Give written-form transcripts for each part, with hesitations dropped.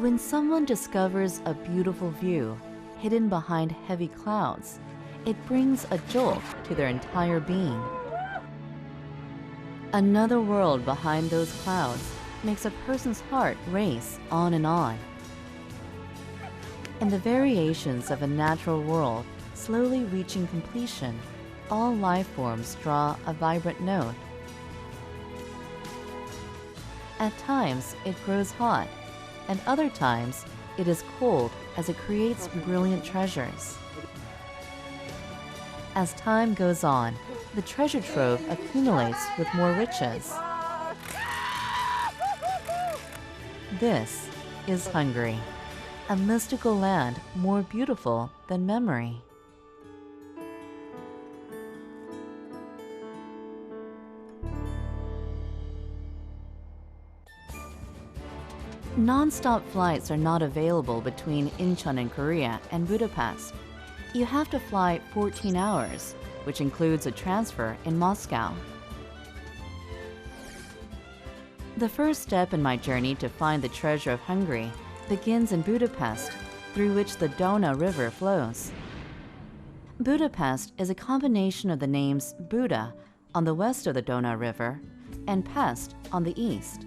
When someone discovers a beautiful view hidden behind heavy clouds, it brings a jolt to their entire being. Another world behind those clouds makes a person's heart race on and on. In the variations of a natural world slowly reaching completion, all life forms draw a vibrant note. At times, it grows hot, and other times, it is cold as it creates brilliant treasures. As time goes on, the treasure trove accumulates with more riches. This is Hungary, a mystical land more beautiful than memory. Non-stop flights are not available between Incheon in Korea and Budapest. You have to fly 14 hours, which includes a transfer in Moscow. The first step in my journey to find the treasure of Hungary begins in Budapest, through which the Dona River flows. Budapest is a combination of the names Buda on the west of the Dona River and Pest on the east.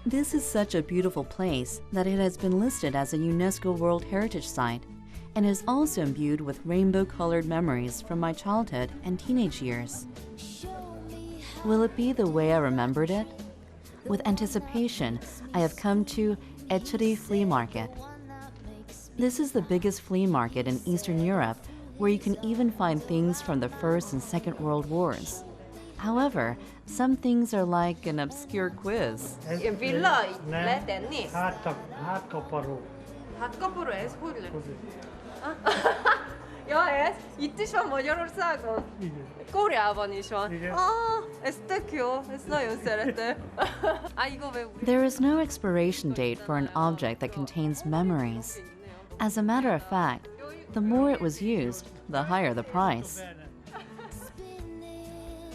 This is such a beautiful place that it has been listed as a UNESCO World Heritage Site and is also imbued with rainbow-colored memories from my childhood and teenage years. Will it be the way I remembered it? With anticipation, I have come to Echeri Flea Market. This is the biggest flea market in Eastern Europe, where you can even find things from the First and Second World Wars. However, some things are like an obscure quiz. Villa le tennis. hátkaparó. hátkaparó ez hogy lett? Ja, ez itt is van Magyarországon? Igen. Koreában is van. Igen. Ez tök jó, ezt nagyon szeretem. 이거 왜 우리 There is no expiration date for an object that contains memories. As a matter of fact, the more it was used, the higher the price.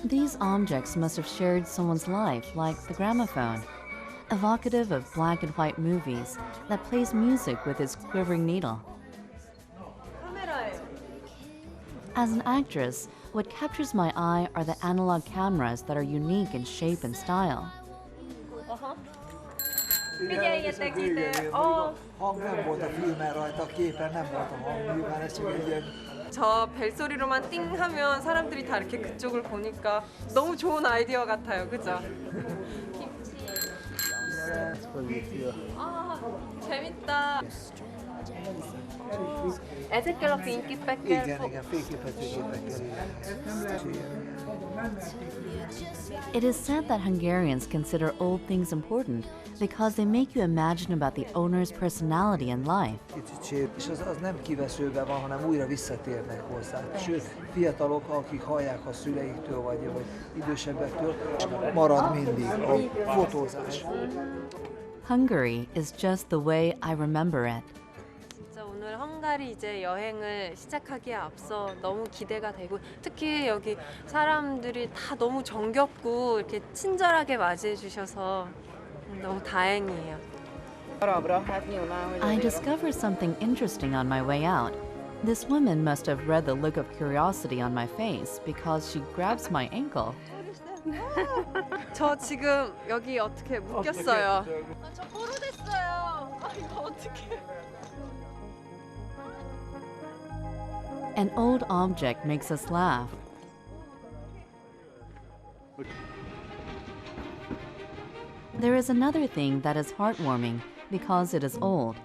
These objects must have shared someone's life, like the gramophone, evocative of black and white movies that plays music with its quivering needle. 카메라예요. As an actress, what captures my eye are the analog cameras that are unique in shape and style. Figyeljetek ide! Hang nem volt a filmen rajta, a képen nem volt a hang, nyilván ez csak egy ilyen... 저 벨소리로만 띵 하면 사람들이 다 이렇게 그쪽을 보니까 너무 좋은 아이디어 같아요. 그죠? 재밌다. Ezekkel a fényképekkel Igen, fényképezőgépekkel. It is said that Hungarians consider old things important because they make you imagine about the owner's personality and life. Kicsit, és az nem kiveszőben van, hanem újra visszatérnek hozzá. Sőt, fiatalok, akik hallják a szüleiktől, vagy idősebbektől, marad mindig a fotózás. Hungary is just the way I remember it. 진짜 오늘 헝가리 이제 여행을 시작하기에 앞서 너무 기대가 되고 특히 여기 사람들이 다 너무 정겹고 이렇게 친절하게 맞이해 주셔서 너무 다행이에요. I discovered something interesting on my way out. This woman must have read the look of curiosity on my face because she grabs my ankle. 저 지금 여기 어떻게 묶였어요. 저 포로됐어요. 이거 어떡해. An old object makes us laugh. There is another thing that is heartwarming because it is old.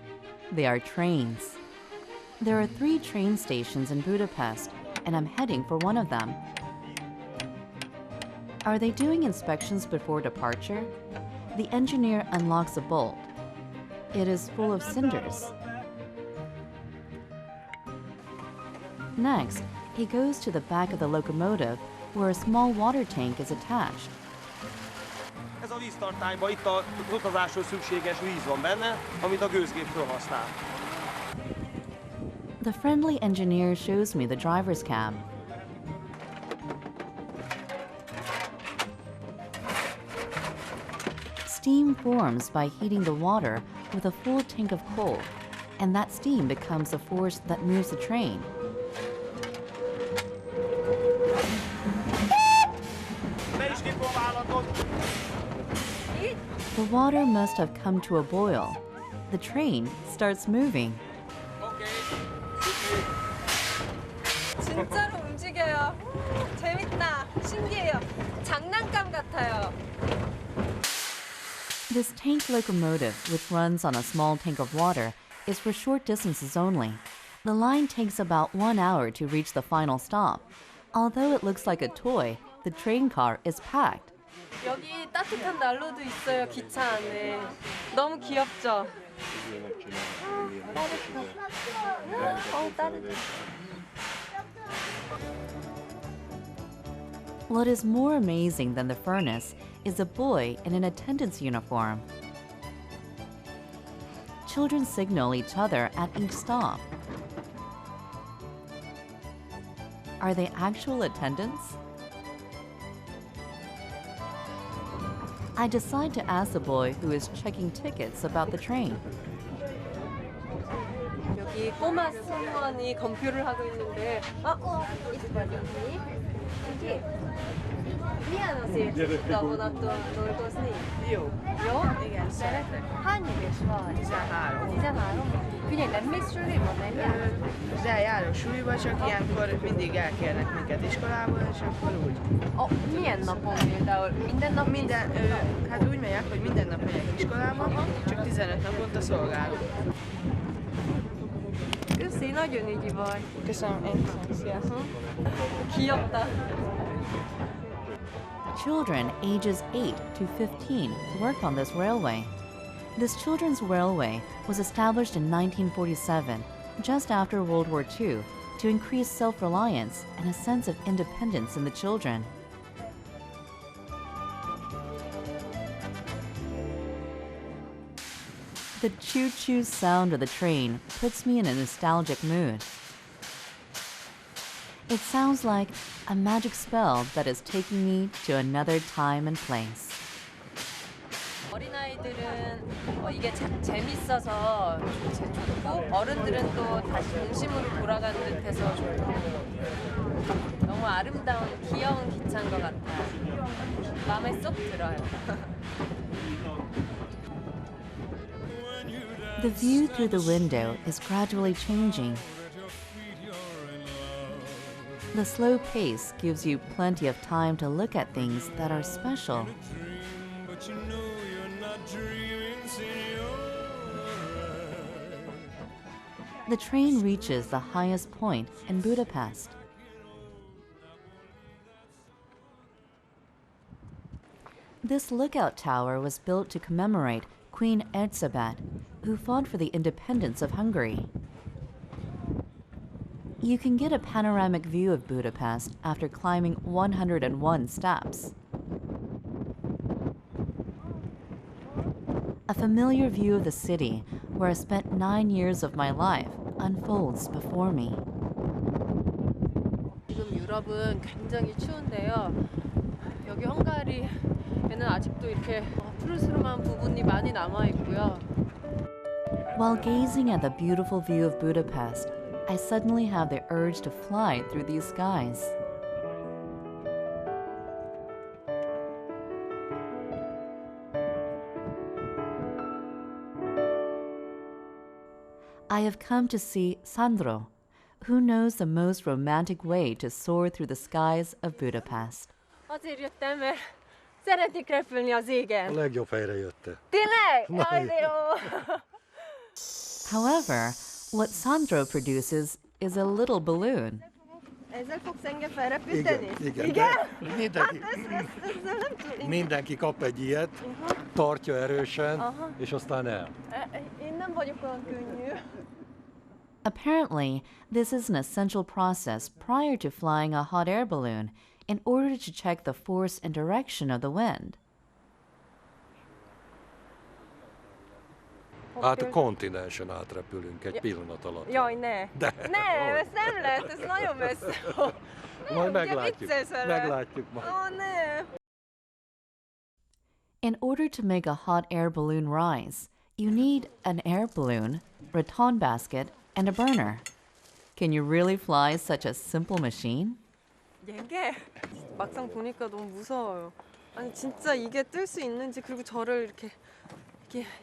They are trains. There are 3 train stations in Budapest, and I'm heading for one of them. Are they doing inspections before departure? The engineer unlocks a bolt. It is full of cinders. Next, he goes to the back of the locomotive where a small water tank is attached. Ez a víztartályban itt az utazáshoz szükséges víz van benne, amit a gőzgépről használ. The friendly engineer shows me the driver's cab. Steam forms by heating the water with a full tank of coal, and that steam becomes the force that moves the train. The water must have come to a boil. The train starts moving. 진짜로 움직여요. 재밌다. 신기해요. 장난감 같아요. This tank locomotive, which runs on a small tank of water, is for short distances only. The line takes about 1 hour to reach the final stop. Although it looks like a toy, the train car is packed. 여기 따뜻한 난로도 있어요. 기차 안에. 너무 귀엽죠? 따뜻해. What is more amazing than the furnace is a boy in an attendance uniform. Children signal each other at each stop. Are they actual attendants? I decide to ask the boy who is checking tickets about the train. 여기 꼬마 승무원이 검표를 하고 있는데 milyen az érzés a vonaton dolgozni? Jó. Jó? Igen, szeretek. Hány éves vagy? 13. 13? Figyelj, nem mész suliba, nem jársz? De járok súlyba, csak ilyenkor mindig elkérnek minket iskolából, és akkor úgy. Milyen napon például? Minden nap? Hát úgy megyek, hogy minden nap megyek iskolába, csak 15 naponta szolgálok. Köszi, nagyon ügyi vagy. Köszönöm, én köszönöm. Sziasztok. 귀엽다. Children ages 8 to 15 work on this railway. This children's railway was established in 1947, just after World War II, to increase self-reliance and a sense of independence in the children. The choo-choo sound of the train puts me in a nostalgic mood. It sounds like a magic spell that is taking me to another time and place. 어린아이들은 이게 재밌어서 좋고 어른들은 또 다시 중심으로 돌아가는 듯해서 좋고 너무 아름다운 귀여운 기차인 것 같아요. 마음에 쏙 들어요. The view through the window is gradually changing. The slow pace gives you plenty of time to look at things that are special. The train reaches the highest point in Budapest. This lookout tower was built to commemorate Queen Erzsébet, who fought for the independence of Hungary. You can get a panoramic view of Budapest after climbing 101 steps. A familiar view of the city, where I spent 9 years of my life, unfolds before me. 지금 유럽은 굉장히 추운데요. 여기 헝가리에는 아직도 이렇게 푸르스름한 부분이 많이 남아 있고요. While gazing at the beautiful view of Budapest, I suddenly have the urge to fly through these skies. I have come to see Sandro, who knows the most romantic way to soar through the skies of Budapest. Azért jöttem, mert szeretnék repülni az égen. A legjobb helyre jöttél. Tényleg? Aj, de jó! However, what Sandro produces is a little balloon. Ezzel fogsz engem felrepíteni? Igen. De mindenki kap egy ilyet, tartja erősen, és aztán el. Én nem vagyok olyan könnyű. Apparently, this is an essential process prior to flying a hot air balloon in order to check the force and direction of the wind. Hát a kontinensen átrepülünk egy pillanat alatt. Jaj, ne! De. Nem, ez nem lehet, ez nagyon messze. Majd meglátjuk. Vicces vele. Meglátjuk majd. Ó, ne! In order to make a hot air balloon rise, you need an air balloon, rattan basket, and a burner. Can you really fly such a simple machine? 이게 막상 보니까 너무 무서워요. 아니 진짜 이게 뜰 수 있는지 그리고 저를 이렇게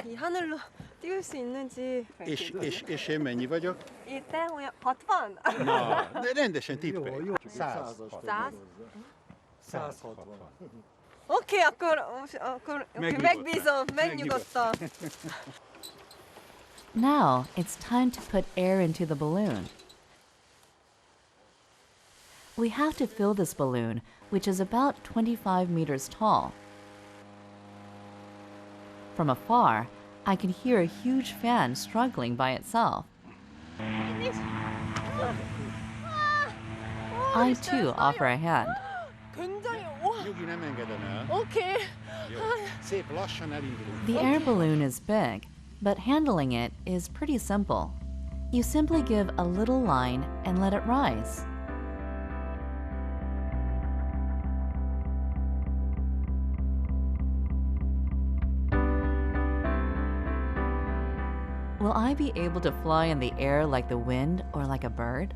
이 하늘로 띄울 수 있는지. És én mennyi vagyok? Itt olyan 60? Na, de rendesen tippelj. 100. 160. 오케이, akkor megbízom, megnyugodtam. Now it's time to put air into the balloon. We have to fill this balloon, which is about 25 meters tall. From afar, I can hear a huge fan struggling by itself. I too offer a hand. 굉장히 Nyugi, nem engedem el. 오케이. Jó. Szép lassan elindulunk. The air balloon is big, but handling it is pretty simple. You simply give a little line and let it rise. Will I be able to fly in the air like the wind or like a bird?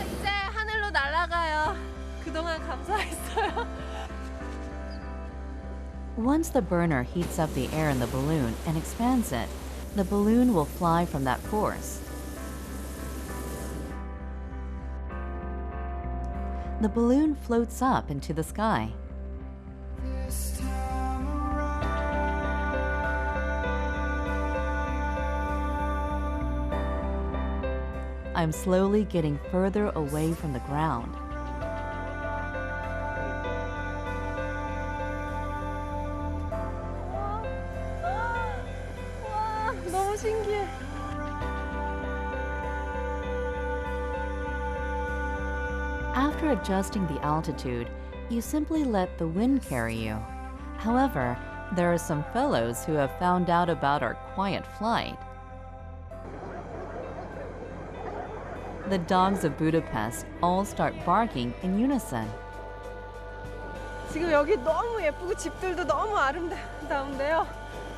이제 하늘로 날아가요. 그동안 감사했어요. Once the burner heats up the air in the balloon and expands it, the balloon will fly from that force. The balloon floats up into the sky. I'm slowly getting further away from the ground. 와, 너무 신기해. After adjusting the altitude, you simply let the wind carry you. However, there are some fellows who have found out about our quiet flight. The dogs of Budapest all start barking in unison. 지금 여기 너무 예쁘고 집들도 너무 아름다운데요.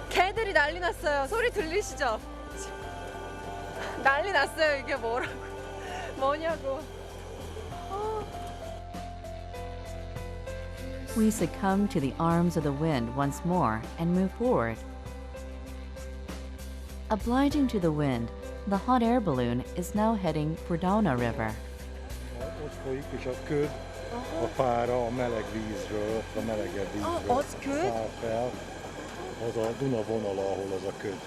개들이 난리 났어요. 소리 들리시죠? 난리 났어요. 이게 뭐냐고. We succumb to the arms of the wind once more and move forward. Obliging to the wind, the hot air balloon is now heading for Dauna River. Ott folyik is a köd, a pára a meleg vízről, a melegebb vízről az köd? száll fel. Az a Duna vonala, ahol az a köd.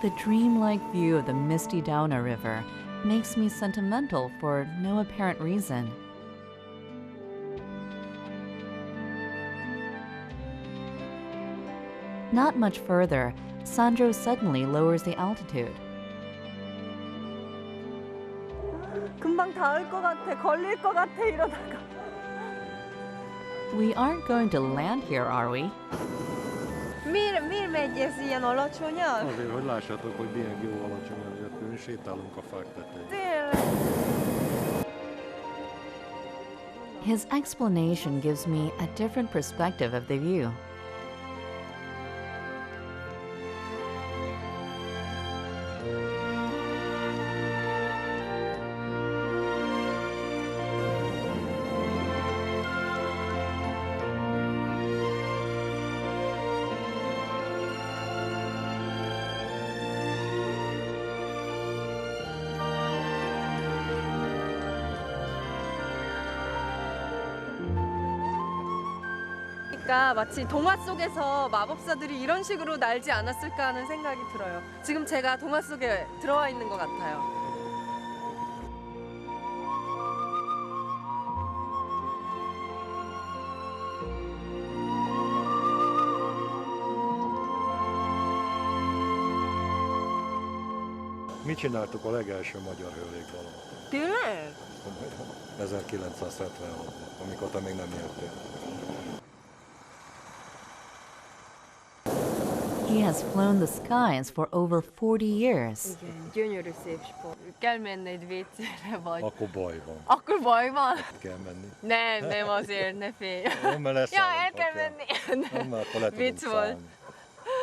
The dreamlike view of the misty Dauna River makes me sentimental for no apparent reason. Not much further, Sandro suddenly lowers the altitude. 금방 닿을 것 같아. 걸릴 것 같아 이러다가. We aren't going to land here, are we? Miért megy ez ilyen alacsonyan? Azért, hogy lássátok, hogy milyen jó alacsonyan jöttünk, sétálunk a fák tetején. Tényleg. His explanation gives me a different perspective of the view. 그러니까 마치 동화 속에서 마법사들이 이런 식으로 날지 않았을까 하는 생각이 들어요. 지금 제가 동화 속에 들어와 있는 것 같아요. Mi csináltuk a legelső magyar hőlékballont? Tényleg? 1976-ban, amikor te még nem jöttél. He has flown the skies for over 40 years. Igen, gyönyörű szép sport. Kell menni egy WC-re, vagy... Akkor baj van. Akkor baj van? Kell menni. Nem azért, ne félj. Mert lesz Ja, el kell menni. Nem, mert akkor le tudunk Vicc volt. szállni.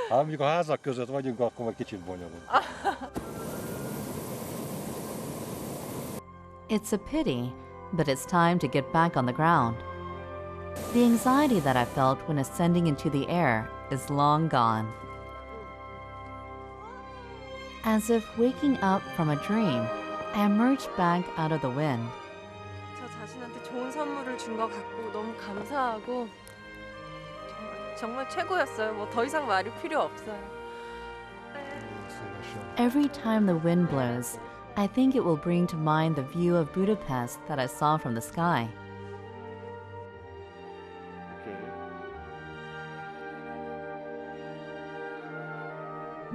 Ha mondjuk a házak között vagyunk, akkor meg kicsit bonyolult. It's a pity, but it's time to get back on the ground. The anxiety that I felt when ascending into the air is long gone. As if waking up from a dream, I emerged back out of the wind. 저 자신한테 좋은 선물을 준 것 같고 너무 감사하고 정말 최고였어요. 뭐 더 이상 말이 필요 없어요. Every time the wind blows, I think it will bring to mind the view of Budapest that I saw from the sky.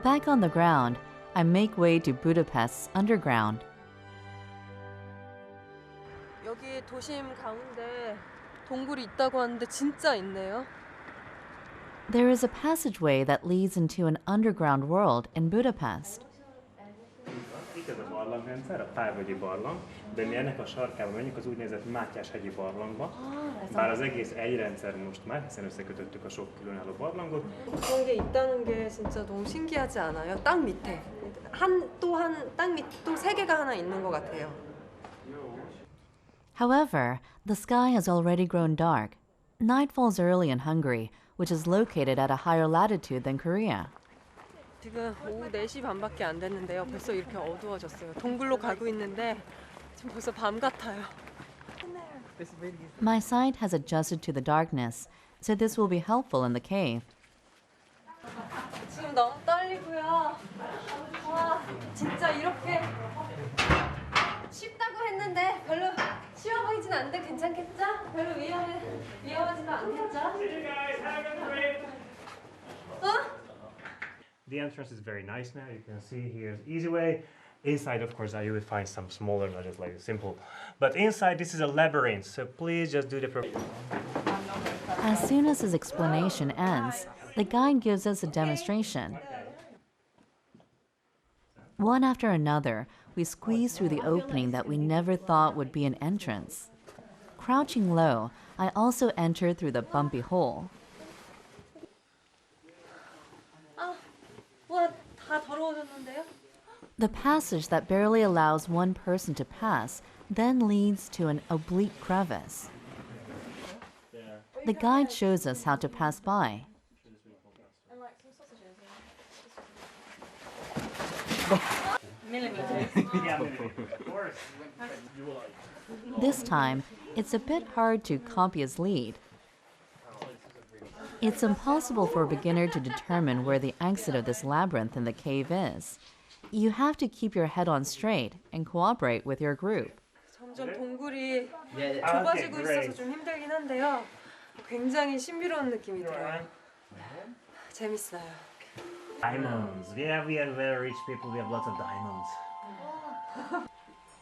Back on the ground, I make way to Budapest's underground. 여기 도심 가운데 동굴이 있다고 하는데 진짜 있네요. There is a passageway that leads into an underground world in Budapest. Itt ez a barlangrendszer, a Pálvölgyi barlang, de mi ennek a sarkába menjünk az úgynevezett Mátyás-hegyi barlangba. Bár az egész egy rendszer most már, hiszen összekötöttük a sok különálló barlangot. 그런 게 있다는 게 진짜 너무 신기하지 않아요? 땅 밑에 땅 밑 또 세 개가 하나 있는 것 같아요. However, the sky has already grown dark. Night falls early in Hungary, which is located at a higher latitude than Korea. 지금 오후 4시 반밖에 안 됐는데요. 벌써 이렇게 어두워졌어요. 동굴로 가고 있는데 지금 벌써 밤 같아요. My sight has adjusted to the darkness, so this will be helpful in the cave. 지금 너무 떨리고요. 와, 진짜 이렇게 쉽다고 했는데 별로 쉬워 보이진 않는데 괜찮겠죠? 별로 위험하지도 않겠죠? 어? The entrance is very nice now. You can see here's easy way. Inside, of course, you will find some smaller nudges like simple. But inside, this is a labyrinth, so please just do the As soon as his explanation ends, the guide gives us a demonstration. One after another, we squeeze through the opening that we never thought would be an entrance. Crouching low, I also enter through the bumpy hole. 와, 다 더러워졌는데요? The passage that barely allows one person to pass then leads to an oblique crevice. The guide shows us how to pass by. This time, it's a bit hard to copy his lead. It's impossible for a beginner to determine where the exit of this labyrinth in the cave is. You have to keep your head on straight and cooperate with your group. 점점 동굴이 좁아지고 있어서 좀 힘들긴 한데요. 굉장히 신비로운 느낌이 들어요. 재밌어요. diamonds. We are very rich people. We have lots of diamonds.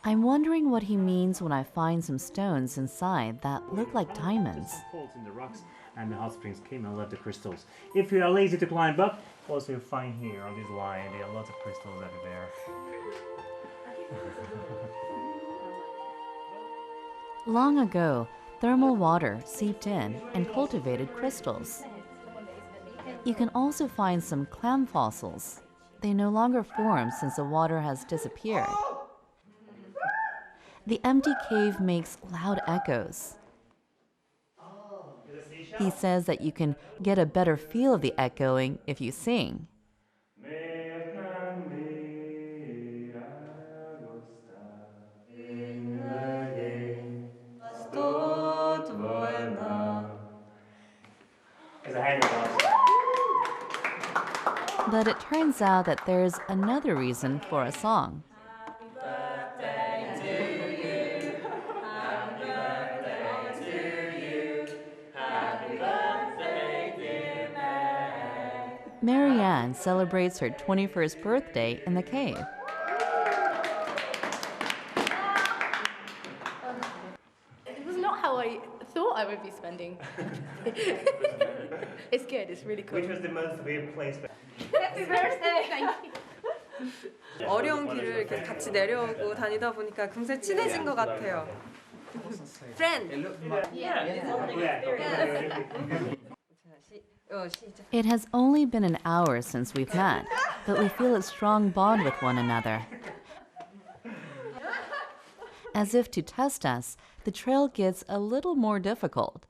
I'm wondering what he means when I find some stones inside that look like diamonds. Holes in the rocks, and the hot springs came and left the crystals. If you are lazy to climb up, also you find here on this line there are lots of crystals everywhere. Long ago, thermal water seeped in and cultivated crystals. You can also find some clam fossils. They no longer form since the water has disappeared. The empty cave makes loud echoes. He says that you can get a better feel of the echoing if you sing. But it turns out that there's another reason for a song. Marianne celebrates her 21st birthday in the cave. It was not how I thought I would be spending. It's good, it's really cool. Which was the most weird place? 어려운 길을 이렇게 같이 내려오고 다니다 보니까 금세 친해진 것 같아요. Friend. It has only been an hour since we've met, but we feel a strong bond with one another. As if to test us, the trail gets a little more difficult.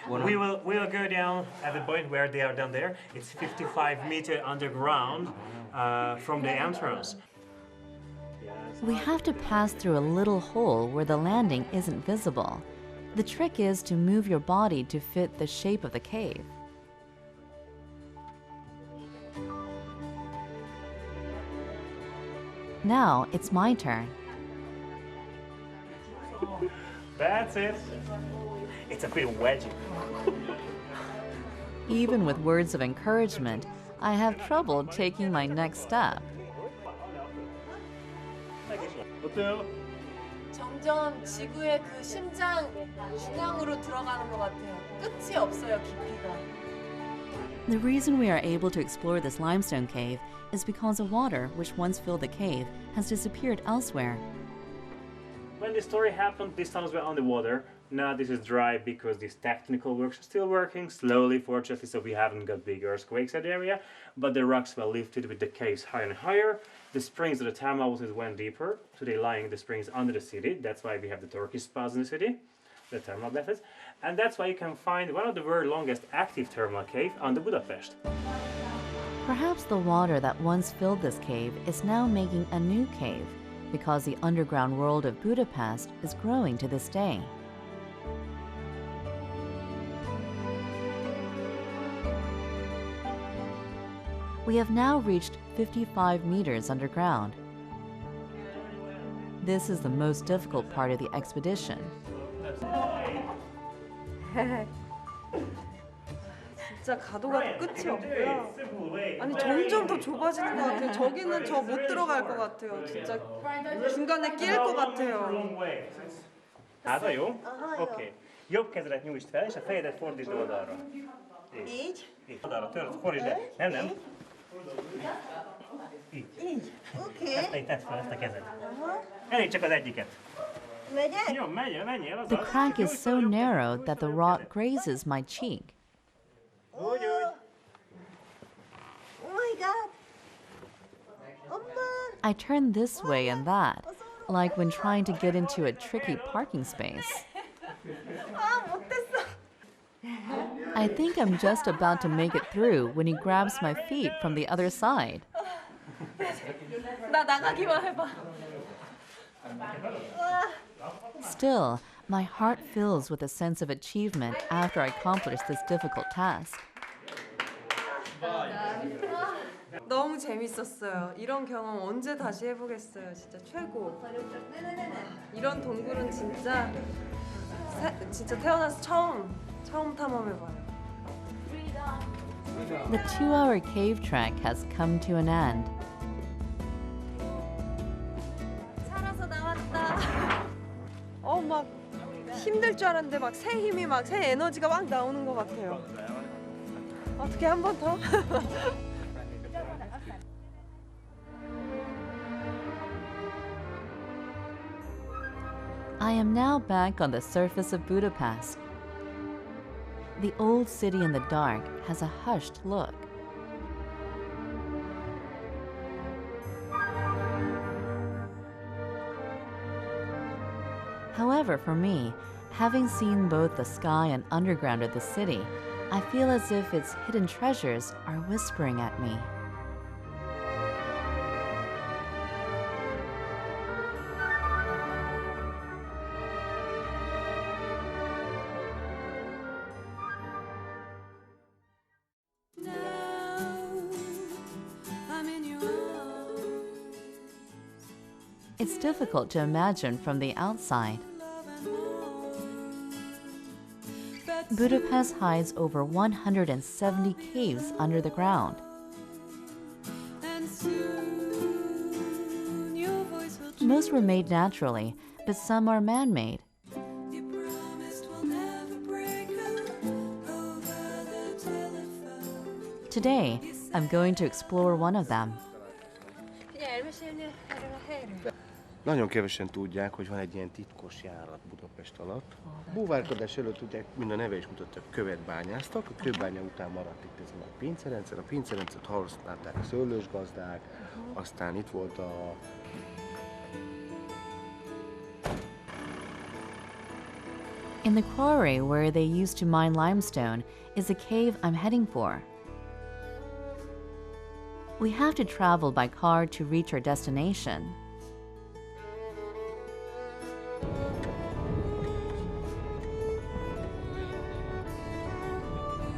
We will go down at the point where they are down there. It's 55 meters underground from the entrance. We have to pass through a little hole where the landing isn't visible. The trick is to move your body to fit the shape of the cave. Now it's my turn. That's it. It's a bit wedgy. Even with words of encouragement, I have trouble taking my next step. 점점 지구의 그 심장 중앙으로 들어가는 것 같아요. 끝이 없어요, 깊이가. The reason we are able to explore this limestone cave is because the water, which once filled the cave, has disappeared elsewhere. When the story happened, these tunnels were underwater. Now this is dry because these technical works are still working slowly, fortunately, so we haven't got big earthquakes at the area. But the rocks were lifted with the caves higher and higher. The springs of the thermal waters went deeper. Today lying the springs under the city. That's why we have the Turkish spas in the city, the thermal baths. And that's why you can find one of the world's longest active thermal cave under Budapest. Perhaps the water that once filled this cave is now making a new cave, because the underground world of Budapest is growing to this day. We have now reached 55 meters underground. This is the most difficult part of the expedition. 진짜 가도가 끝이 없고요. 아니 점점 더 좁아지는 것 같아요. 저기는 저 못 들어갈 것 같아요. 진짜 중간에 끼일 것 같아요. Hátra jó? Oké. Jobb kezedet nyújtsd fel, és a fejedet fordítsd oldalra. Így? Így. Oldalra tört, fordítsd el. Nem. Így. Így. Oké. Ezt így tedd fel, ezt a kezed. Elég csak az egyiket. Megyek? Jó, menjél, az The crack is so narrow that the rock grazes my cheek. Oh my God. 엄마. I turn this way and that, like when trying to get into a tricky parking space. 아, 못했어. I think I'm just about to make it through when he grabs my feet from the other side. 나 나가기만 해봐. Still, my heart fills with a sense of achievement after I accomplish this difficult task. 너무 재밌었어요. 이런 경험 언제 다시 해보겠어요. 진짜 최고. 이런 동굴은 진짜 태어나서 처음 탐험해봐요. The 2-hour cave trek has come to an end. 살아서 나왔다. 막 힘들 줄 알았는데 막 새 힘이 새 에너지가 막 나오는 것 같아요. 어떻게 한 번 더? I am now back on the surface of Budapest. The old city in the dark has a hushed look. However, for me, having seen both the sky and underground of the city, I feel as if its hidden treasures are whispering at me. It's difficult to imagine from the outside. Budapest hides over 170 caves under the ground. Most were made naturally, but some are man-made. Today, I'm going to explore one of them. Nagyon kevesen tudják, hogy van egy ilyen titkos járat Budapest alatt. Búvárkodás előtt ugye, mind a neve is mutatja, követ bányáztak, a kőbánya után maradt itt ez a pincerendszer, a pincerendszert használták a szőlősgazdák, aztán itt volt a In the quarry where they used to mine limestone is a cave I'm heading for. We have to travel by car to reach our destination.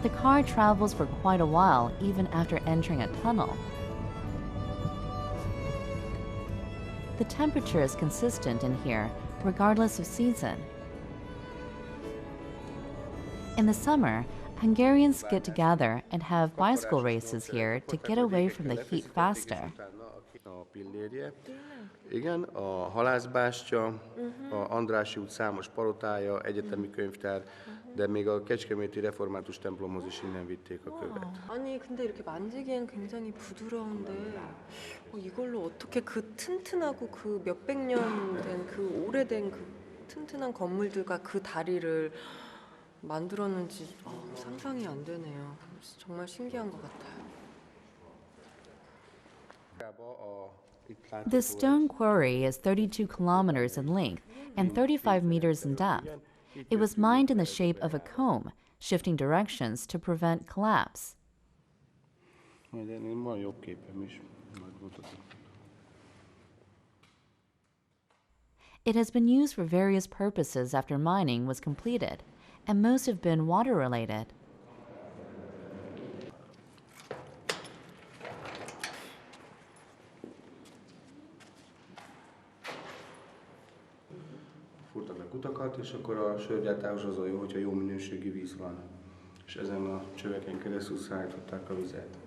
The car travels for quite a while even after entering a tunnel. The temperature is consistent in here, regardless of season. In the summer, Hungarians get together and have bicycle races here to get away from the heat faster. Igen, a halászbástya, a Andrássy út számos palotája, egyetemi könyvtár, de még a kecskeméti református templomhoz is innen vitték a követ. 아니 근데 이렇게 만지기엔 굉장히 부드러운데 이걸로 어떻게 그 튼튼하고 그 몇백 년 된 그 오래된 그 튼튼한 건물들과 그 다리를 만들었는지 상상이 안 되네요. 정말 신기한 것 같아요. The stone quarry is 32 kilometers in length and 35 meters in depth. It was mined in the shape of a comb, shifting directions to prevent collapse. It has been used for various purposes after mining was completed, and most have been water-related. Furtak le kutakat, és akkor a sörgyártáshoz az a jó, hogyha jó minőségű víz van. És ezen a csöveken keresztül szállították a vizet.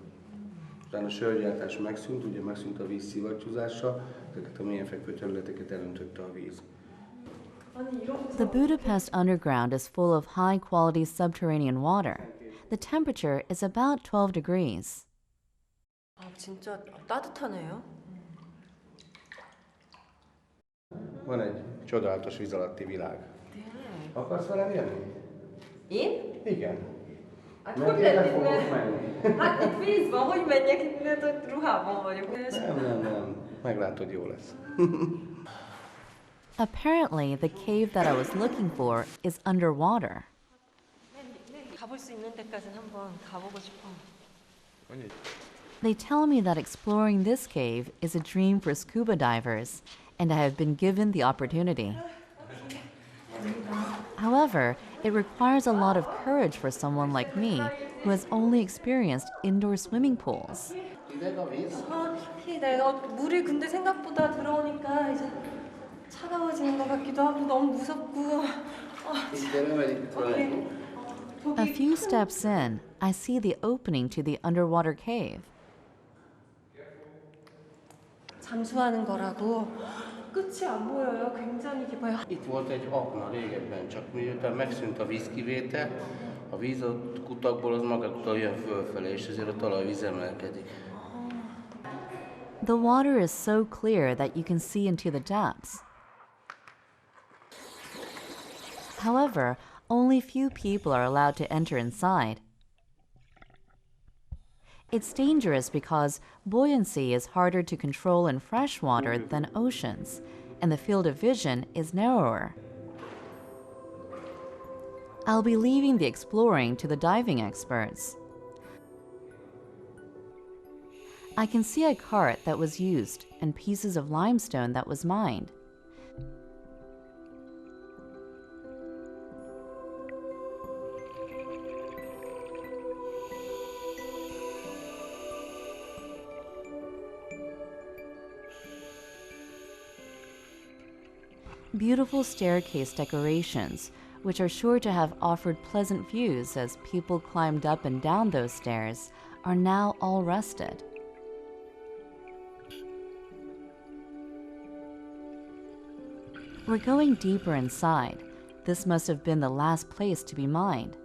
Utána a sörgyártás megszűnt, ugye megszűnt a víz szivattyúzása, ezeket a mélyen fekvő területeket elöntötte a víz. The Budapest underground is full of high-quality subterranean water. The temperature is about 12 degrees. 진짜 따뜻하네요. Van egy csodálatos víz alatti világ. Tényleg? Akarsz velem jönni? Én? Igen. Hát Mert hogy én lehet fogok itt menni. Hát itt víz van, hogy menjek itt, mert ott ruhában vagyok. Nem. Meglátod, jó lesz. Apparently, the cave that I was looking for is underwater. 가볼 수 있는 데까지는 한번 가보고 싶어. They tell me that exploring this cave is a dream for scuba divers, and I have been given the opportunity. However, it requires a lot of courage for someone like me who has only experienced indoor swimming pools. 내가 물이 근데 생각보다 들어오니까 이제 차가워지는 것 같기도 하고 너무 무섭고. A few steps in, I see the opening to the underwater cave. 잠수하는 거라고 끝이 안 보여요. 굉장히 깊어요. Itt volt egy akna régebben, csak miután megszűnt a vízkivétel, a víz a kutakból az magától jön fölfelé, és ezért a talajvíz emelkedik. The water is so clear that you can see into the depths. However, only few people are allowed to enter inside. It's dangerous because buoyancy is harder to control in fresh water than oceans, and the field of vision is narrower. I'll be leaving the exploring to the diving experts. I can see a cart that was used and pieces of limestone that was mined. Beautiful staircase decorations, which are sure to have offered pleasant views as people climbed up and down those stairs, are now all rusted. We're going deeper inside. This must have been the last place to be mined.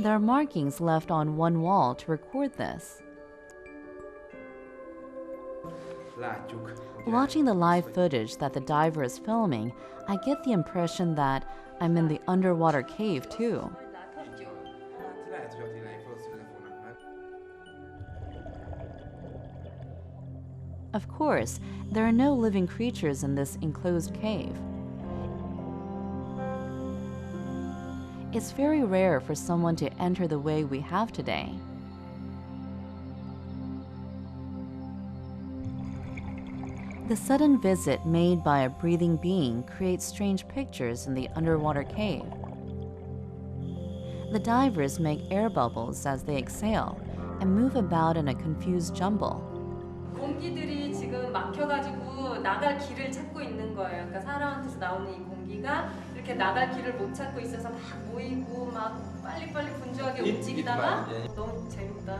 There are markings left on one wall to record this. Watching the live footage that the diver is filming, I get the impression that I'm in the underwater cave too. Of course, there are no living creatures in this enclosed cave. It's very rare for someone to enter the way we have today. The sudden visit made by a breathing being creates strange pictures in the underwater cave. The divers make air bubbles as they exhale and move about in a confused jumble. 공기들이 지금 막혀가지고 나갈 길을 찾고 있는 거예요. 그러니까 사람한테서 나오는 이 공기가 이렇게 나갈 길을 못 찾고 있어서 막 모이고 막 빨리빨리 분주하게 움직이다가 너무 재밌다.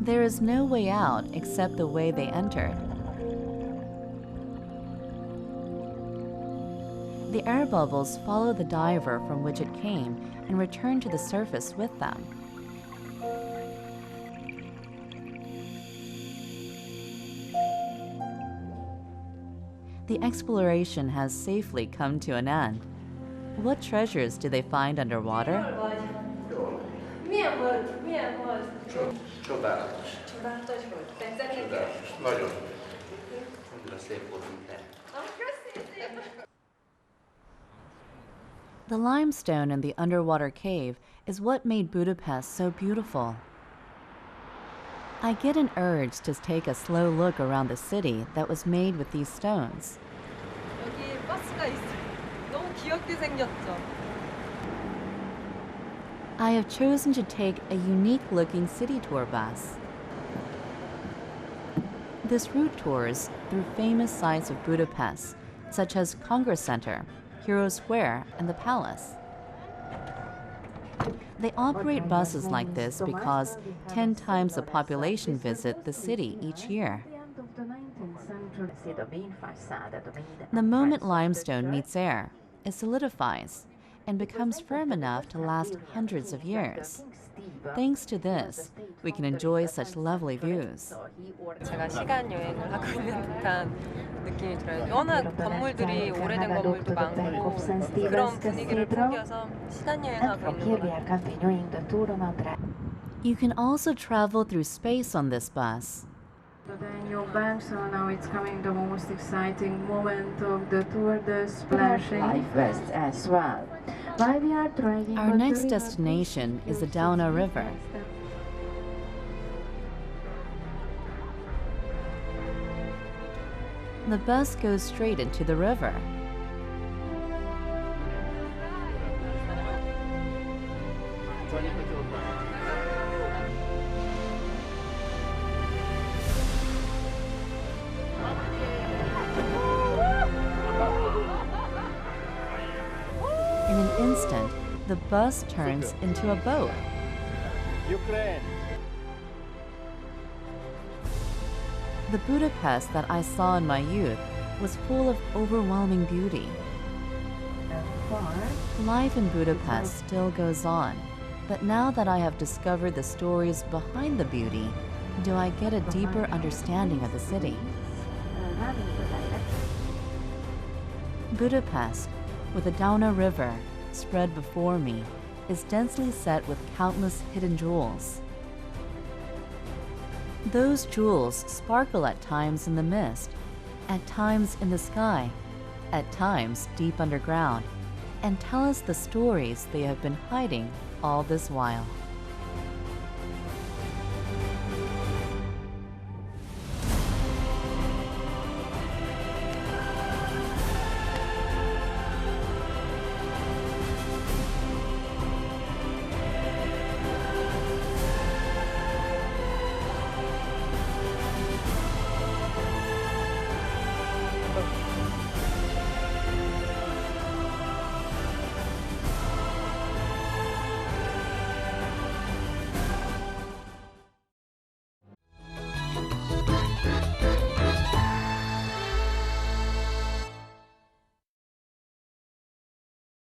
There is no way out except the way they entered. The air bubbles follow the diver from which it came and return to the surface with them. The exploration has safely come to an end. What treasures do they find underwater? The limestone in the underwater cave is what made Budapest so beautiful. I get an urge to take a slow look around the city that was made with these stones. 여기 버스가 있어요. 너무 귀엽게 생겼죠. I have chosen to take a unique-looking city tour bus. This route tours through famous sites of Budapest, such as Congress Center, Hero Square, and the Palace. They operate buses like this because 10 times the population visit the city each year. The moment limestone meets air, it solidifies and becomes firm enough to last hundreds of years. Thanks to this, we can enjoy such lovely views. 제가 시간 여행을 하고 있는 듯한 느낌이 들어요. 워낙 건물들이 오래된 건물도 많고 그런 분위기를 풍겨서 시간 여행하고 있는 것 같아요. You can also travel through space on this bus. So you're back, so now it's coming the most exciting moment of the tour, the splashing. Life vests as well. While we are driving, Our next destination is the Dauna River. The bus goes straight into the river. In an instant, the bus turns into a boat. Ukraine. The Budapest that I saw in my youth was full of overwhelming beauty. Life in Budapest still goes on, but now that I have discovered the stories behind the beauty, do I get a deeper understanding of the city. Budapest, with the Dauna River spread before me, is densely set with countless hidden jewels. Those jewels sparkle at times in the mist, at times in the sky, at times deep underground, and tell us the stories they have been hiding all this while.